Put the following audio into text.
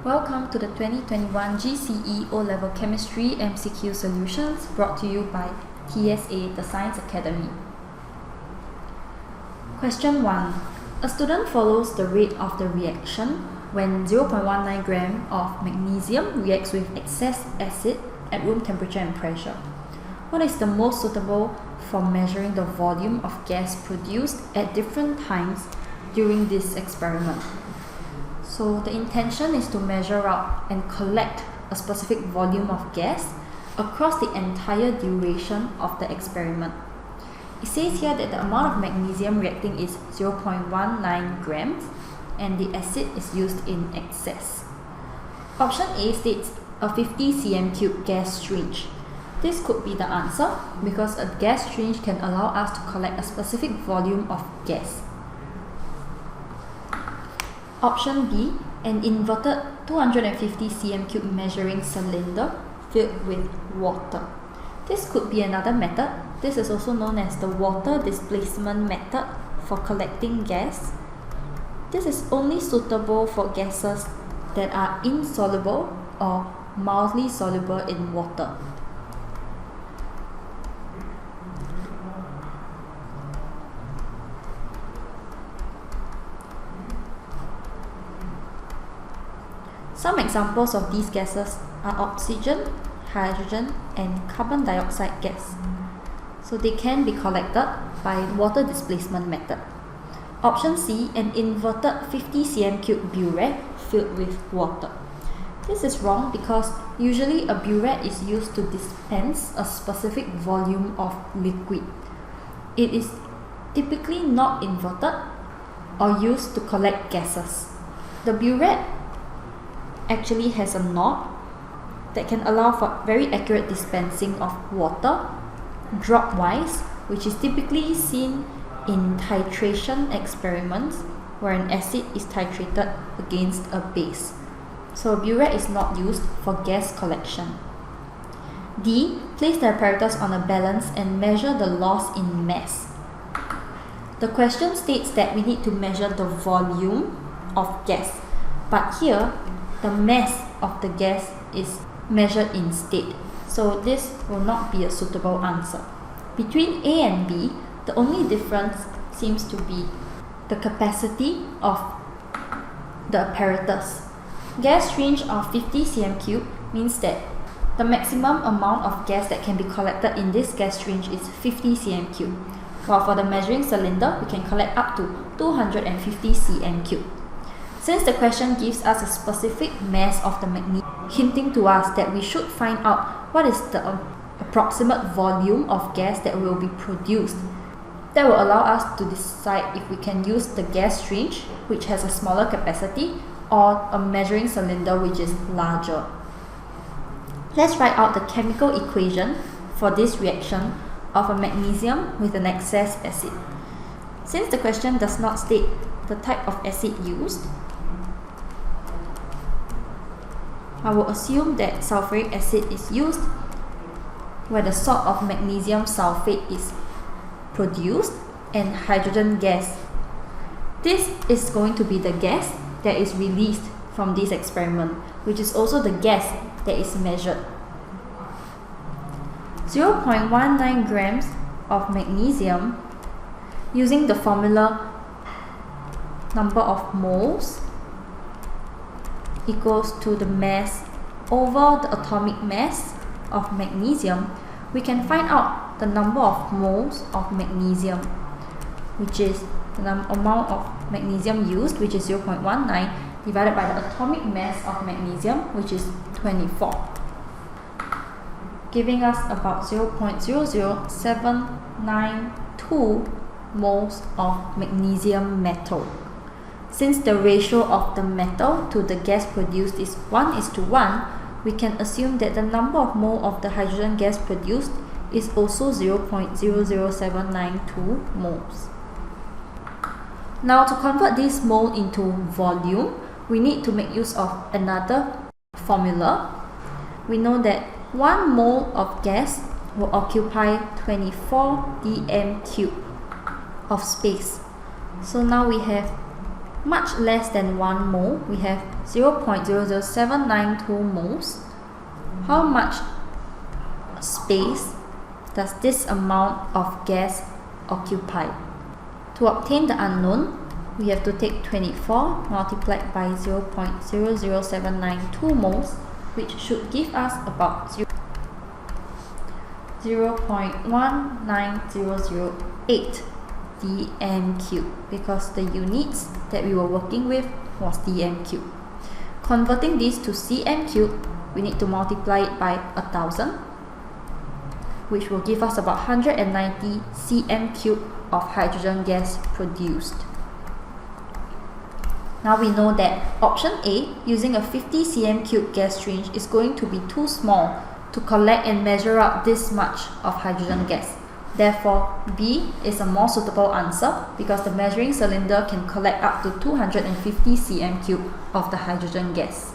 Welcome to the 2021 GCE O-Level Chemistry MCQ Solutions brought to you by TSA, the Science Academy. Question 1. A student follows the rate of the reaction when 0.19 gram of magnesium reacts with excess acid at room temperature and pressure. What is the most suitable for measuring the volume of gas produced at different times during this experiment? So the intention is to measure out and collect a specific volume of gas across the entire duration of the experiment. It says here that the amount of magnesium reacting is 0.19 grams and the acid is used in excess. Option A states a 50 cm3 gas syringe. This could be the answer because a gas syringe can allow us to collect a specific volume of gas. Option B, an inverted 250 cm3 measuring cylinder filled with water. This could be another method. This is also known as the water displacement method for collecting gas. This is only suitable for gases that are insoluble or mildly soluble in water. Some examples of these gases are oxygen, hydrogen, and carbon dioxide gas. So they can be collected by water displacement method. Option C, an inverted 50 cm3 burette filled with water. This is wrong because usually a burette is used to dispense a specific volume of liquid. It is typically not inverted or used to collect gases. The burette actually has a knob that can allow for very accurate dispensing of water drop-wise, which is typically seen in titration experiments where an acid is titrated against a base. So a burette is not used for gas collection. D. Place the apparatus on a balance and measure the loss in mass. The question states that we need to measure the volume of gas, but here the mass of the gas is measured instead, so this will not be a suitable answer. Between A and B, the only difference seems to be the capacity of the apparatus. Gas range of 50 cm3 means that the maximum amount of gas that can be collected in this gas range is 50 cm3, while for the measuring cylinder, we can collect up to 250 cm3. Since the question gives us a specific mass of the magnesium, hinting to us that we should find out what is the approximate volume of gas that will be produced. That will allow us to decide if we can use the gas syringe, which has a smaller capacity, or a measuring cylinder which is larger. Let's write out the chemical equation for this reaction of a magnesium with an excess acid. Since the question does not state the type of acid used, I will assume that sulfuric acid is used where the salt of magnesium sulfate is produced and hydrogen gas. This is going to be the gas that is released from this experiment, which is also the gas that is measured. 0.19 grams of magnesium, using the formula number of moles equals to the mass over the atomic mass of magnesium, we can find out the number of moles of magnesium, which is the amount of magnesium used, which is 0.19, divided by the atomic mass of magnesium, which is 24, giving us about 0.00792 moles of magnesium metal. Since the ratio of the metal to the gas produced is 1:1, we can assume that the number of mole of the hydrogen gas produced is also 0.00792 moles. Now to convert this mole into volume, we need to make use of another formula. We know that 1 mole of gas will occupy 24 dm3 of space. So now we have much less than 1 mole, we have 0.00792 moles. How much space does this amount of gas occupy? To obtain the unknown, we have to take 24 multiplied by 0.00792 moles, which should give us about 0.19008 dm3, because the units that we were working with was dm3. Converting this to cm3, we need to multiply it by 1000, which will give us about 190 cm3 of hydrogen gas produced. Now we know that option A, using a 50 cm3 gas stream, is going to be too small to collect and measure out this much of hydrogen gas. Therefore, B is a more suitable answer because the measuring cylinder can collect up to 250 cm3 of the hydrogen gas.